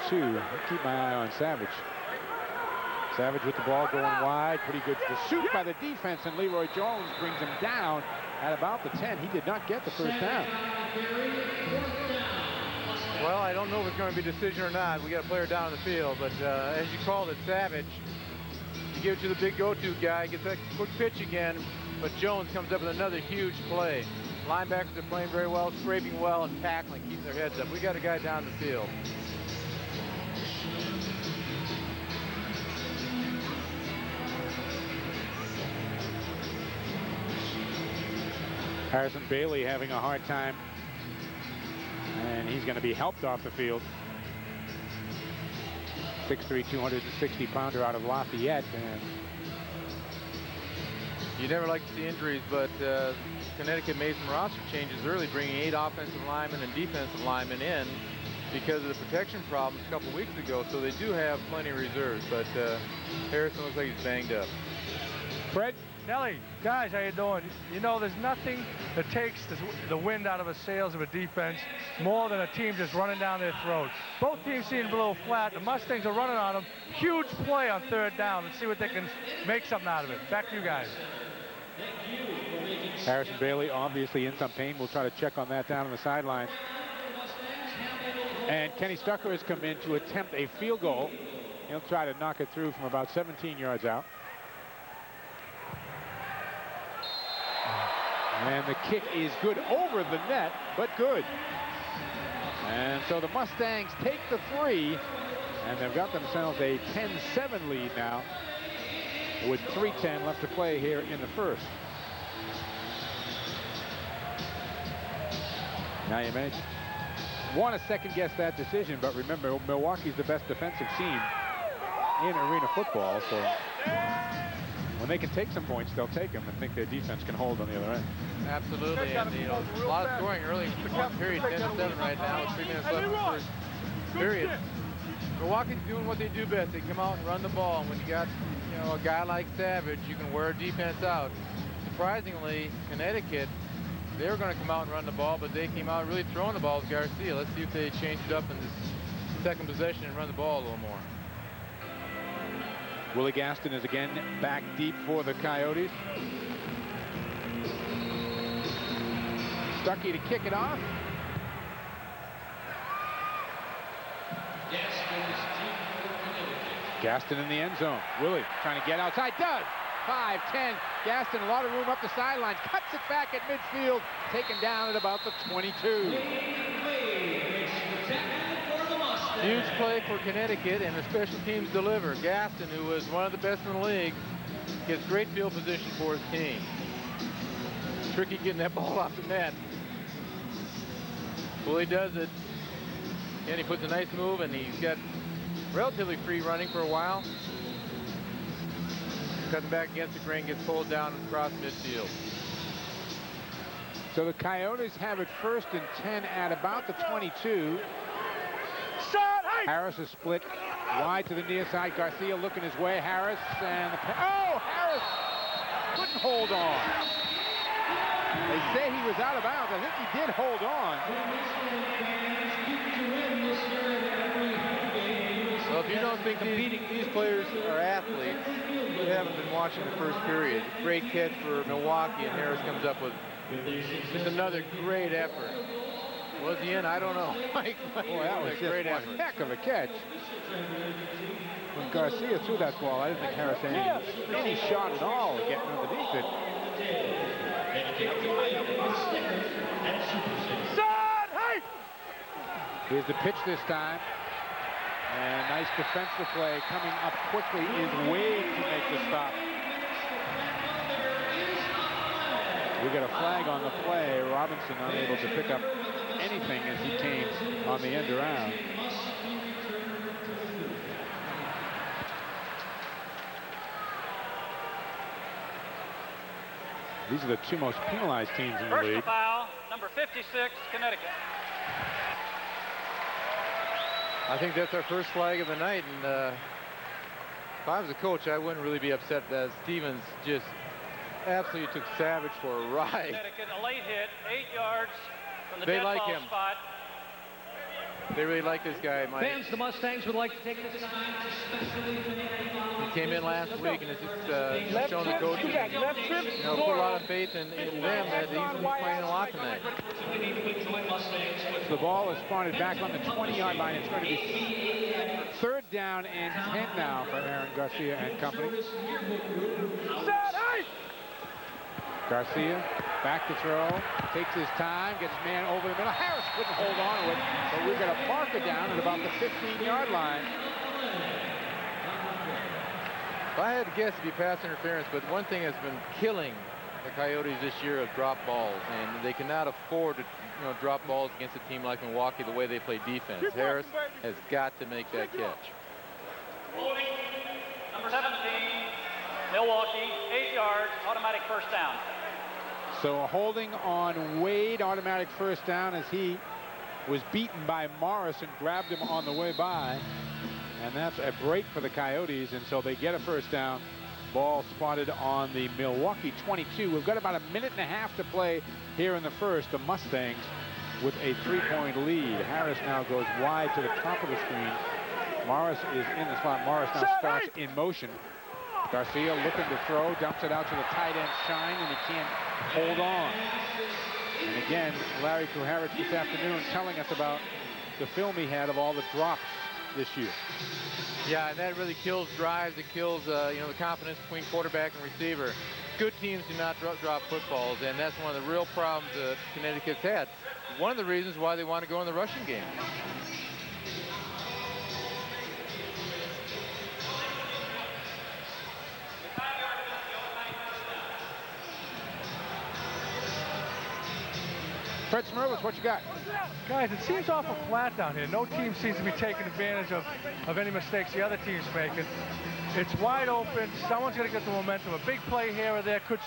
22. Keep my eye on Savage. Savage with the ball going wide. Pretty good pursuit by the defense, and Leroy Jones brings him down at about the 10. He did not get the first down. Well, I don't know if it's going to be a decision or not. We got a player down in the field, but as you called it, Savage, you give it to the big go-to guy, gets that quick pitch again, but Jones comes up with another huge play. Linebackers are playing very well, scraping well, and tackling, keeping their heads up. We got a guy down the field. Harrison Bailey having a hard time, and he's going to be helped off the field. 6'3", 260-pounder out of Lafayette. And you never like to see injuries, but Connecticut made some roster changes early, bringing 8 offensive linemen and defensive linemen in because of the protection problems a couple weeks ago. So they do have plenty of reserves, but Harrison looks like he's banged up. Fred? Nelly, guys, how you doing? You know, there's nothing that takes the wind out of the sails of a defense more than a team just running down their throats. Both teams seem a little flat. The Mustangs are running on them. Huge play on 3rd down. Let's see what they can make something out of it. Back to you guys. Harrison Bailey obviously in some pain. We'll try to check on that down on the sideline. And Kenny Stucker has come in to attempt a field goal. He'll try to knock it through from about 17 yards out. And the kick is good over the net, but good. And so the Mustangs take the 3, and they've got themselves a 10-7 lead now with 3:10 left to play here in the first. Now you may want to second-guess that decision, but remember, Milwaukee's the best defensive team in arena football, so when they can take some points, they'll take them and think their defense can hold on the other end. Absolutely, and you know, a lot of scoring early in the period, 10-7 right now with 3 minutes left in the first period. Milwaukee's doing what they do best. They come out and run the ball, and when you got, you know, a guy like Savage, you can wear defense out. Surprisingly, Connecticut, they were going to come out and run the ball, but they came out really throwing the ball with Garcia. Let's see if they change it up in this second possession and run the ball a little more. Willie Gaston is again back deep for the Coyotes. Stuckey to kick it off. Gaston in the end zone. Willie trying to get outside. Does. 5-10. Gaston, a lot of room up the sidelines. Cuts it back at midfield. Taken down at about the 22. Huge play for Connecticut, and the special teams deliver. Gaston, who was one of the best in the league, gets great field position for his team. Tricky getting that ball off the net. Well, he does it, and he puts a nice move, and he's got relatively free running for a while. Cutting back against the grain, gets pulled down across midfield. So the Coyotes have it 1st and 10 at about the 22. Harris is split wide to the near side. Garcia looking his way. Harris and Harris couldn't hold on. They say he was out of bounds. I think he did hold on. Well, if you don't think these players are athletes, you haven't been watching the first period. Great catch for Milwaukee, and Harris comes up with just another great effort. Was he in? I don't know. Mike, that was a great effort. Heck of a catch. When Garcia threw that ball, I didn't think Harris had any shot at all at getting underneath it. Here's the pitch this time. And nice defensive play coming up quickly is Wade to make the stop. We got a flag on the play. Robinson unable to pick up anything as he came on the end around. These are the 2 most penalized teams in the league. Personal foul, number 56, Connecticut. I think that's our first flag of the night, and if I was a coach, I wouldn't really be upset that Stevens just absolutely took Savage for a ride. Connecticut, a late hit, 8 yards from the They dead like ball him. spot. They really like this guy, Mike. Fans, the Mustangs would like to take this time to specially thank He came in last week and has just shown the coaches, put a lot of faith in them that he's playing a lot tonight. The ball is spotted back on the 20-yard line. It's going to be 3rd down and 10 now for Aaron Garcia and company. Garcia back to throw, takes his time, gets man over the middle. Harris couldn't hold on to it, but we've got a marker down at about the 15-yard line. If I had to guess, it'd be pass interference, but one thing that's been killing the Coyotes this year is drop balls, and they cannot afford to drop balls against a team like Milwaukee the way they play defense. Harris has got to make that catch. Number 17, Milwaukee, 8 yards, automatic first down. So a holding on Wade, automatic first down, as he was beaten by Morris and grabbed him on the way by. And that's a break for the Coyotes, and so they get a first down. Ball spotted on the Milwaukee 22. We've got about a minute and a half to play here in the first. The Mustangs with a 3-point lead. Harris now goes wide to the top of the screen. Morris is in the slot. Morris now starts in motion. Garcia looking to throw, dumps it out to the tight end Shine, and he can't hold on. And again, Larry Kuharich this afternoon telling us about the film he had of all the drops this year. Yeah, and that really kills drives. It kills the confidence between quarterback and receiver. Good teams do not drop footballs, and that's one of the real problems Connecticut's had. One of the reasons why they want to go in the rushing game. Fred Smirlis, what you got? Guys, it seems awful flat down here. No team seems to be taking advantage of any mistakes the other team's making. It's wide open. Someone's going to get the momentum. A big play here or there could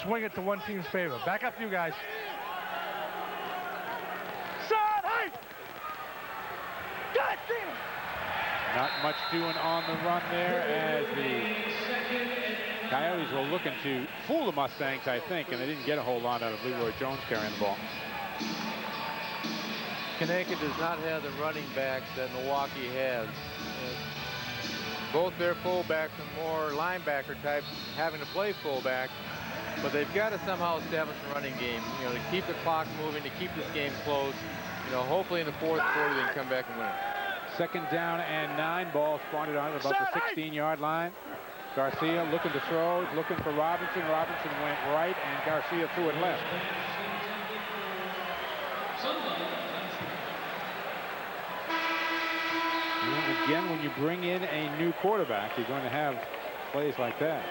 swing it to one team's favor. Back up, you guys. God damn! Not much doing on the run there as the Coyotes were looking to fool the Mustangs, I think, and they didn't get a whole lot out of Leroy Jones carrying the ball. Connecticut does not have the running backs that Milwaukee has. Both their fullbacks are more linebacker types, having to play fullback, but they've got to somehow establish a running game, to keep the clock moving, to keep this game close. Hopefully in the fourth quarter they can come back and win it. 2nd down and 9. Ball spotted on about the 16-yard line. Garcia looking to throw, looking for Robinson. Robinson went right, and Garcia threw it left. And again, when you bring in a new quarterback, you're going to have plays like that.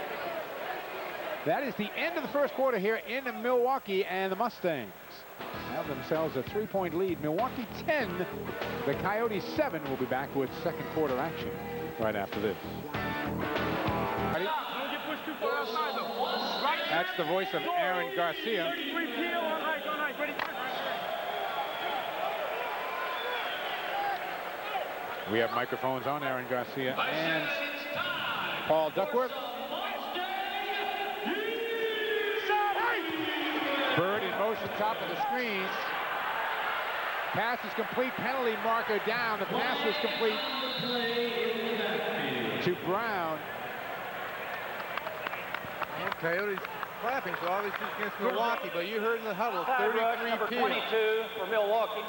That is the end of the first quarter here in Milwaukee, and the Mustangs have themselves a 3-point lead. Milwaukee 10, the Coyotes 7. We'll be back with second quarter action right after this. That's the voice of Aaron Garcia. We have microphones on Aaron Garcia and Paul Duckworth. Bird in motion, top of the screen. Pass is complete, penalty marker down. The pass was complete to Brown. Well, Coyotes clapping, so obviously it's against Milwaukee, but you heard in the huddle, Side rush, 33 number Peel. 22 for Milwaukee.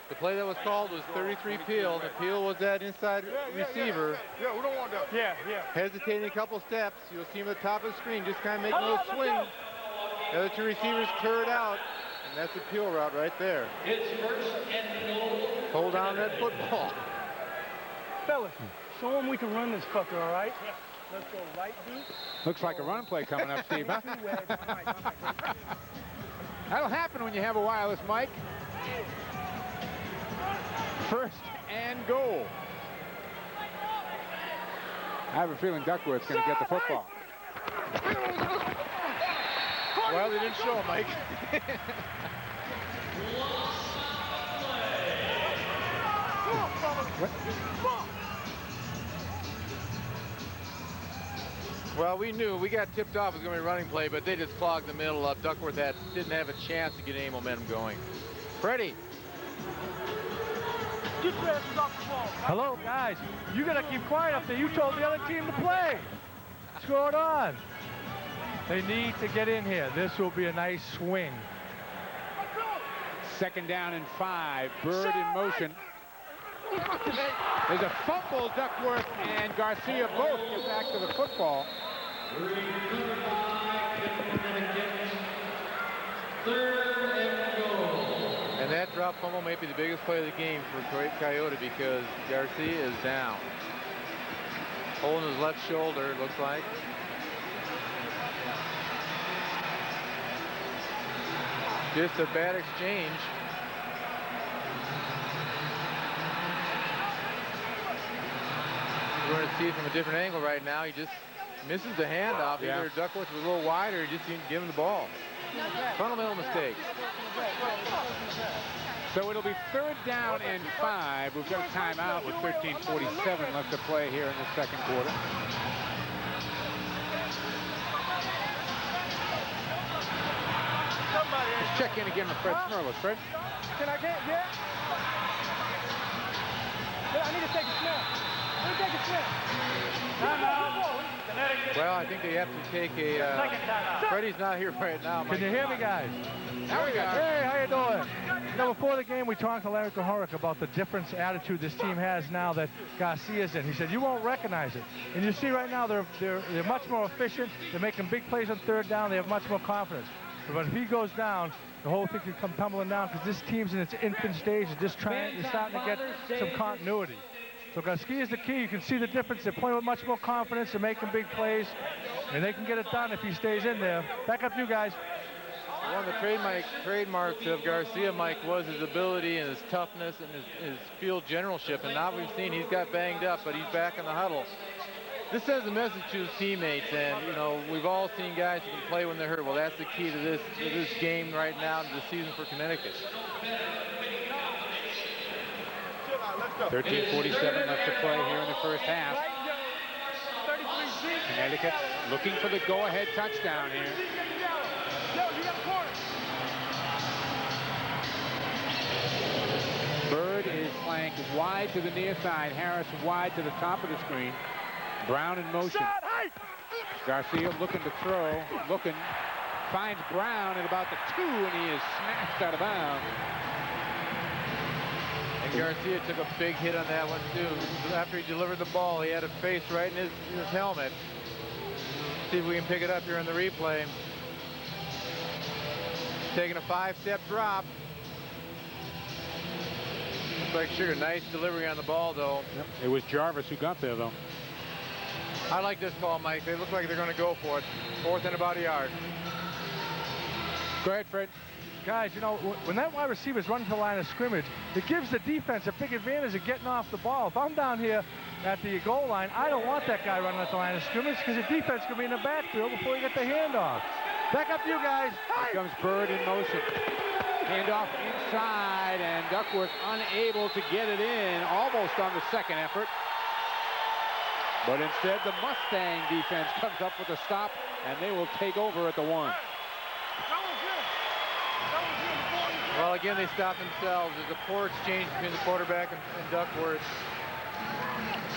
The play that was called was 33 Peel. The Peel was that inside receiver. Yeah, we don't want that. Yeah. Hesitating a couple steps. You'll see him at the top of the screen, just kind of making a little swing. The other two receivers clear it out, and that's the Peel route right there. Hold on that football. Fellas, show them we can run this fucker, all right? Let's go right, dude. Looks like a run play coming up, Steve, huh? That'll happen when you have a wireless mic. 1st and goal. I have a feeling Duckworth's going to get the football. Well, they didn't show him, Mike. Well, we knew. We got tipped off it was going to be a running play, but they just clogged the middle up. Duckworth didn't have a chance to get any momentum going. Freddie. Hello, guys. You got to keep quiet up there. You told the other team to play. What's going on? They need to get in here. This will be a nice swing. 2nd down and 5. Bird in motion. There's a fumble. Duckworth and Garcia both get back to the football. And that drop fumble may be the biggest play of the game for Coyote because Garcia is down. Holding his left shoulder, it looks like. Just a bad exchange. We're going to see it from a different angle right now. He just misses the handoff. Yeah. Either Duckworth was a little wider, he just didn't give him the ball. Fundamental mistake. So it'll be 3rd down and 5. We've got a timeout with 13:47 left to play here in the 2nd quarter. Let's check in again with Fred Smerlas. Fred? Can I get? Yeah. I need to take a snap. Let me take a snap. Well, I think they have to take a... Freddie's not here right now. Can you hear me, guys? Now we got Hey, how you doing? You know, before the game, we talked to Larry Kahoric about the difference attitude this team has now that Garcia's in. He said, you won't recognize it. And you see right now, they're much more efficient. They're making big plays on 3rd down. They have much more confidence. But if he goes down, the whole thing could come tumbling down because this team's in its infant stage. It's starting to get some continuity. So Garcia is the key. You can see the difference. They're playing with much more confidence. They're making big plays. And they can get it done if he stays in there. Back up to you guys. One of the trademarks of Garcia, Mike, was his ability and his toughness and his field generalship. And now we've seen he's got banged up, but he's back in the huddle. This sends a message to his teammates, and you know we've all seen guys who can play when they're hurt. Well, that's the key to this game right now, to the season for Connecticut. 13:47 left to play here in the 1st half. Connecticut looking for the go-ahead touchdown here. Bird is flanked wide to the near side. Harris wide to the top of the screen. Brown in motion. Garcia looking to throw. Looking. Finds Brown at about the 2, and he is smashed out of bounds. And Garcia took a big hit on that one, too. After he delivered the ball, he had a face right in his helmet. See if we can pick it up here in the replay. Taking a 5-step drop. Looks like Sugar. Nice delivery on the ball, though. Yep. It was Jarvis who got there, though. I like this call, Mike. They look like they're going to go for it. 4th and about a yard. Go ahead, Fred. Guys, you know, when that wide receiver's running to the line of scrimmage, it gives the defense a big advantage of getting off the ball. If I'm down here at the goal line, I don't want that guy running at the line of scrimmage because the defense could be in the backfield before you get the handoff. Back up to you guys. Here comes Bird in motion. Handoff inside, and Duckworth unable to get it in, almost on the 2nd effort. But instead, the Mustang defense comes up with a stop, and they will take over at the 1. Well, again, they stopped themselves. There's a poor exchange between the quarterback and Duckworth.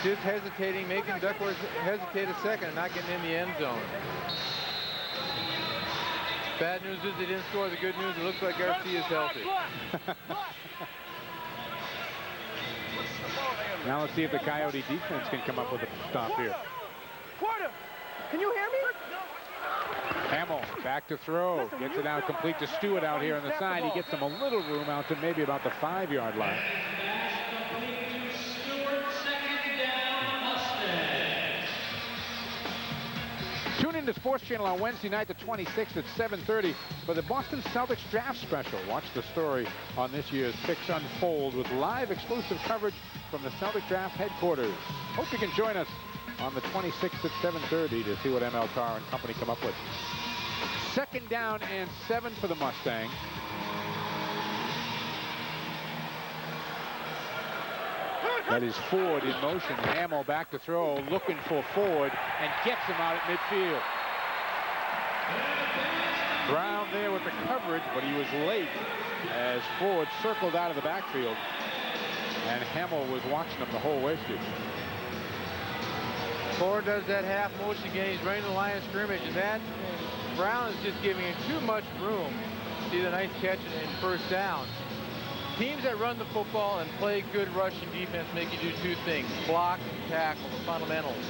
Just hesitating, making Duckworth hesitate a second and not getting in the end zone. Bad news is they didn't score. The good news, it looks like Garcia is healthy. Now let's see if the Coyote defense can come up with a stop here. Quarter, can you hear me? Hamill back to throw. Gets it out complete to Stewart out here on the side. He gets them a little room out to maybe about the 5-yard line. Tune in to Sports Channel on Wednesday night, the 26th at 7:30 for the Boston Celtics Draft Special. Watch the story on this year's picks unfold with live exclusive coverage from the Celtic Draft headquarters. Hope you can join us on the 26th at 7:30 to see what ML Carr and company come up with. 2nd down and 7 for the Mustangs. That is Ford in motion. Hamill back to throw, looking for Ford, and gets him out at midfield. Brown there with the coverage, but he was late as Ford circled out of the backfield. And Hamill was watching them the whole way, Steve. Ford does that half motion again. He's running the line of scrimmage, and Brown is just giving him too much room. See the nice catch in first down. Teams that run the football and play good rushing defense make you do two things: block and tackle, the fundamentals.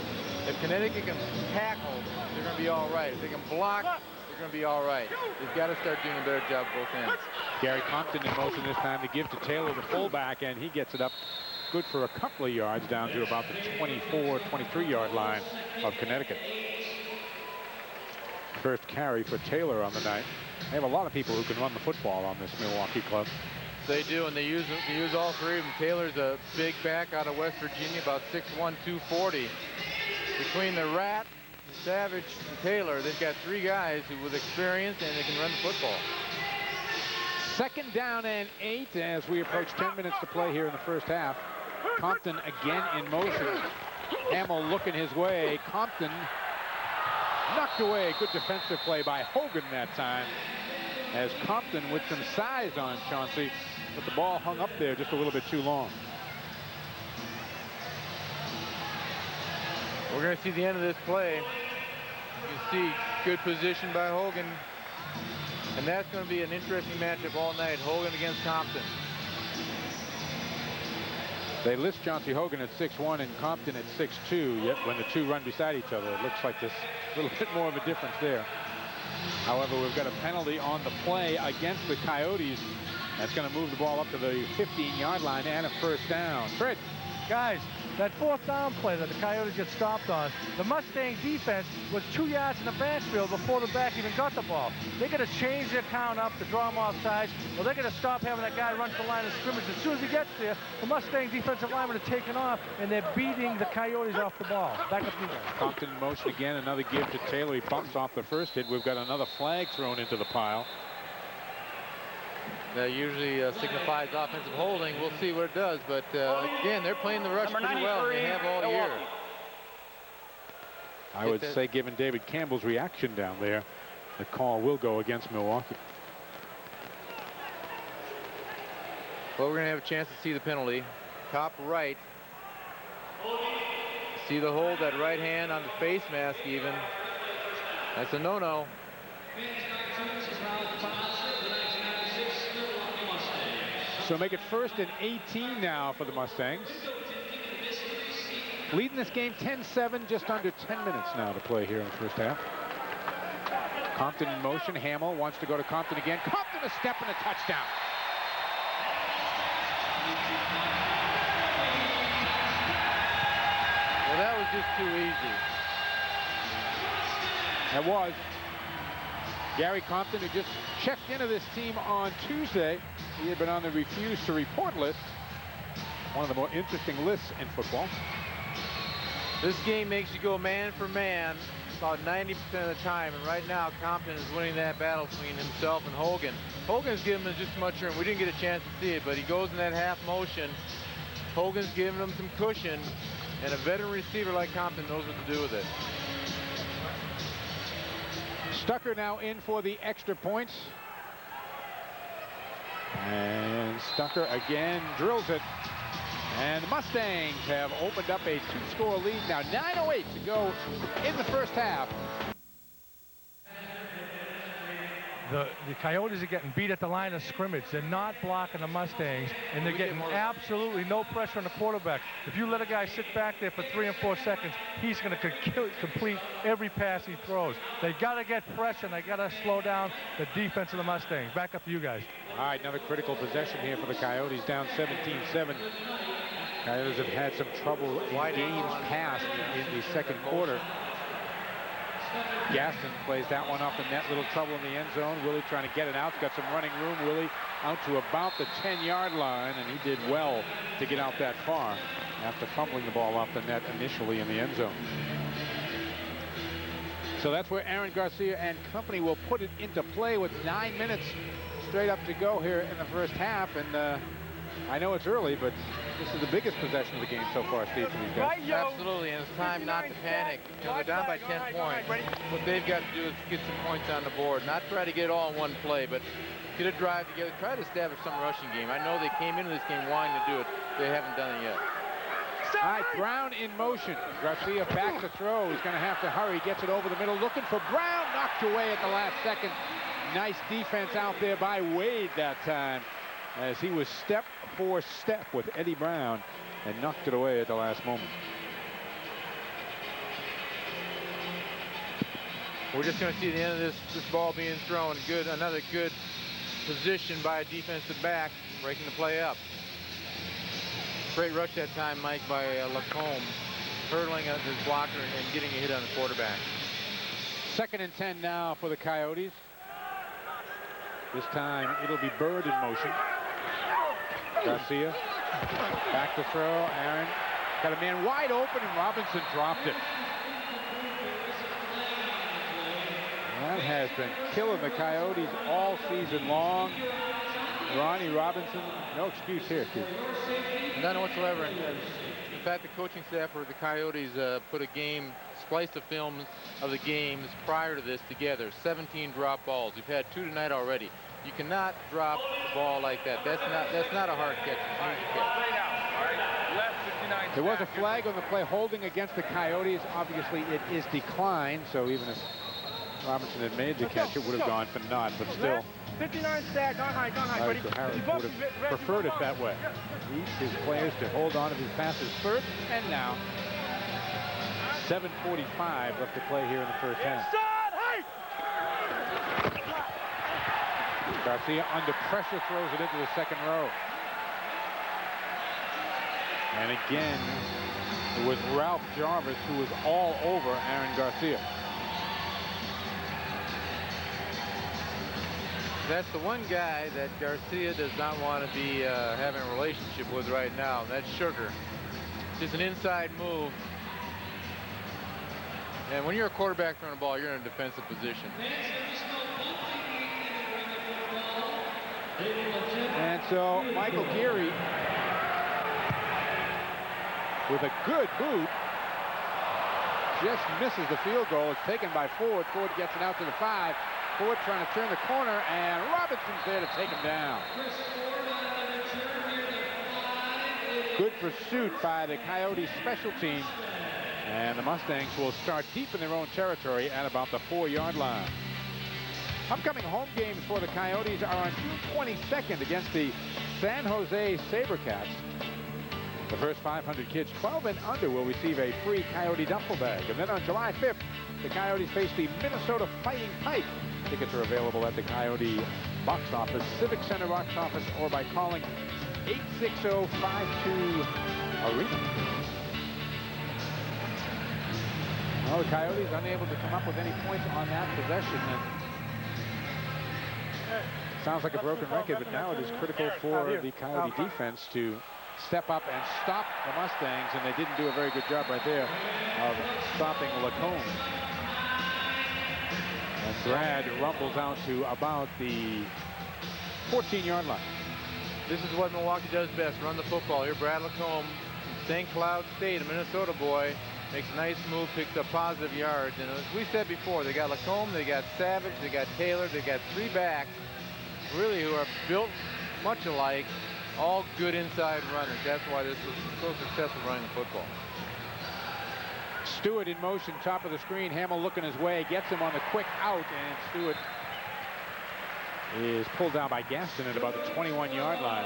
If Connecticut can tackle, they're going to be all right. If they can block, they're going to be all right. They've got to start doing a better job both ends. Gary Compton in motion this time to give to Taylor, the fullback, and he gets it up good for a couple of yards down to about the 24, 23-yard line of Connecticut. First carry for Taylor on the night. They have a lot of people who can run the football on this Milwaukee club. They do, and they use all three of them. Taylor's a big back out of West Virginia, about 6'1", 240. Between the Rat, Savage, and Taylor, they've got three guys who with experience and they can run the football. 2nd down and 8 as we approach 10 minutes to play here in the first half. Compton again in motion. Hamill looking his way. Compton knocked away. Good defensive play by Hogan that time, as Compton with some size on Chauncey, but the ball hung up there just a little bit too long. We're going to see the end of this play. You can see good position by Hogan, and that's going to be an interesting matchup all night. Hogan against Compton. They list Chauncey Hogan at 6'1" and Compton at 6'2", yet when the two run beside each other, it looks like there's a little bit more of a difference there. However, we've got a penalty on the play against the Coyotes. That's going to move the ball up to the 15-yard line and a first down. Fred. Guys, that 4th down play that the Coyotes get stopped on, the Mustang defense was 2 yards in the backfield before the back even got the ball. They got to change their count up to draw them off sides, or they're going to stop having that guy run to the line of scrimmage. As soon as he gets there, the Mustang defensive linemen are taking off, and they're beating the Coyotes off the ball. Back up to you guys. Compton in motion again, another give to Taylor. He bumps off the first hit. We've got another flag thrown into the pile. That usually signifies offensive holding. We'll see what it does, but again, they're playing the rush pretty well. They have all year. I would say, given David Campbell's reaction down there, the call will go against Milwaukee. Well, we're going to have a chance to see the penalty. Top right. See the hold, that right hand on the face mask even. That's a no-no. So make it 1st and 18 now for the Mustangs. Leading this game 10-7, just under 10 minutes now to play here in the first half. Compton in motion. Hamill wants to go to Compton again. Compton a step and a touchdown. Well, that was just too easy. That was. Gary Compton, who just checked into this team on Tuesday. He had been on the refuse to report list. One of the more interesting lists in football. This game makes you go man for man about 90% of the time, and right now Compton is winning that battle between himself and Hogan. Hogan's giving him just as much room. We didn't get a chance to see it, but he goes in that half motion. Hogan's giving him some cushion, and a veteran receiver like Compton knows what to do with it. Stucker now in for the extra points. And Stucker again drills it. And the Mustangs have opened up a 2-score lead now. 9:08 to go in the first half. The Coyotes are getting beat at the line of scrimmage. They're not blocking the Mustangs, and they're getting absolutely no pressure on the quarterback. If you let a guy sit back there for 3 and 4 seconds, he's going to complete every pass he throws. They got to get pressure, and they got to slow down the defense of the Mustangs. Back up to you guys. All right, another critical possession here for the Coyotes, down 17-7. Coyotes have had some trouble in games past in the second quarter. Gaston plays that one off the net. Little trouble in the end zone. Willie trying to get it out. Got some running room. Willie out to about the 10-yard line, and he did well to get out that far after fumbling the ball off the net initially in the end zone. So that's where Aaron Garcia and company will put it into play with 9 minutes straight up to go here in the first half. And I know it's early, but this is the biggest possession of the game so far, Steve, for these guys. Absolutely, and it's time not to panic. You know, they're down by 10 points. What they've got to do is get some points on the board. Not try to get it all in one play, but get a drive together. Try to establish some rushing game. I know they came into this game wanting to do it. they haven't done it yet. All right, Brown in motion. Garcia back to throw. He's going to have to hurry. Gets it over the middle, looking for Brown. Knocked away at the last second. Nice defense out there by Wade that time, as he was step for step with Eddie Brown and knocked it away at the last moment. We're just going to see the end of this ball being thrown. Another good position by a defensive back, breaking the play up. Great rush that time, Mike, by Lacombe, hurdling at his blocker and getting a hit on the quarterback. 2nd and 10 now for the Coyotes. This time it'll be Bird in motion. Garcia back to throw. Aaron got a man wide open, and Robinson dropped it. That has been killing the Coyotes all season long. Ronnie Robinson, no excuse here, kid. None whatsoever. In fact, the coaching staff for the Coyotes put a game, spliced the films of the games prior to this together. 17 drop balls. We've had 2 tonight already. You cannot drop the ball like that. That's not a hard catch. It's an easy catch. There was a flag on the play holding against the Coyotes. Obviously, it is declined, so even if Robinson had made the catch, it would have gone for naught, but still. 59 stack, on high, buddy. Harris would have preferred it that way. Needs his players to hold on to his passes first, and now 7:45 left to play here in the first half. Garcia under pressure throws it into the second row. And again, it was Ralph Jarvis who was all over Aaron Garcia. That's the one guy that Garcia does not want to be having a relationship with right now. That's Sugar. Just an inside move. And when you're a quarterback throwing a ball, you're in a defensive position. And so Michael Geary with a good boot just misses the field goal. It's taken by Ford. Ford gets it out to the 5. Ford trying to turn the corner, and Robinson's there to take him down. Good pursuit by the Coyotes special team, and the Mustangs will start deep in their own territory at about the 4-yard line. Upcoming home games for the Coyotes are on June 22nd against the San Jose SaberCats. The first 500 kids 12 and under will receive a free Coyote duffel bag. And then on July 5th, the Coyotes face the Minnesota Fighting Pike. Tickets are available at the Coyote box office, Civic Center box office, or by calling 860-52-ARENA. Well, the Coyotes unable to come up with any points on that possession. And sounds like a broken record, but now it is critical for the Coyote defense to step up and stop the Mustangs, and they didn't do a very good job right there of stopping Lacombe. And Brad rumbles out to about the 14-yard line. This is what Milwaukee does best, run the football. Here, Brad Lacombe from St. Cloud State, a Minnesota boy, makes a nice move, picks up positive yards. And as we said before, they got Lacombe, they got Savage, they got Taylor, they got 3 backs, really, who are built much alike, all good inside runners. That's why this was so successful running the football. Stewart in motion, top of the screen. Hamill looking his way, gets him on the quick out, and Stewart is pulled down by Gaston at about the 21-yard line.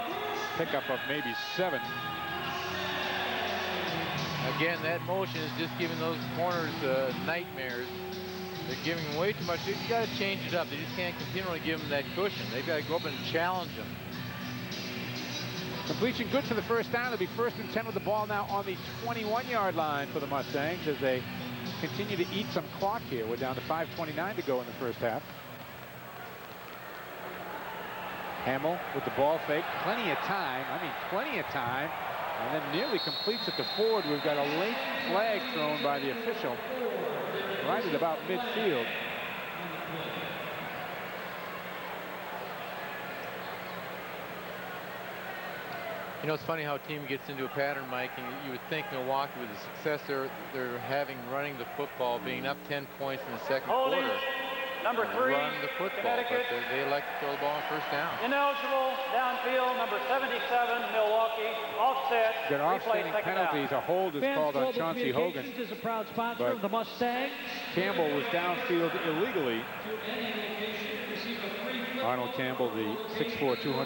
Pickup of maybe 7. Again, that motion is just giving those corners nightmares. They're giving them way too much. You got to change it up. They just can't continually give them that cushion. They've got to go up and challenge them. Completion good for the first down. It'll be 1st and 10 with the ball now on the 21-yard line for the Mustangs as they continue to eat some clock here. We're down to 5:29 to go in the first half. Hamill with the ball fake. Plenty of time. I mean, plenty of time. And then nearly completes it to Ford. We've got a late flag thrown by the official right at about midfield. You know, it's funny how a team gets into a pattern, Mike, and you would think Milwaukee, with the success they're having running the football, being up 10 points in the second quarter, number 3, run the football, Connecticut. but they elect to throw the ball on first down. Ineligible downfield, number 77, Milwaukee. Offset. Good Replay offsetting second down. penalties. A hold is Fans called on Global Chauncey Hogan. Communications is a proud sponsor but of the Mustangs. Campbell was downfield illegally. To any location, receive a free Arnold Campbell, the 6'4", 200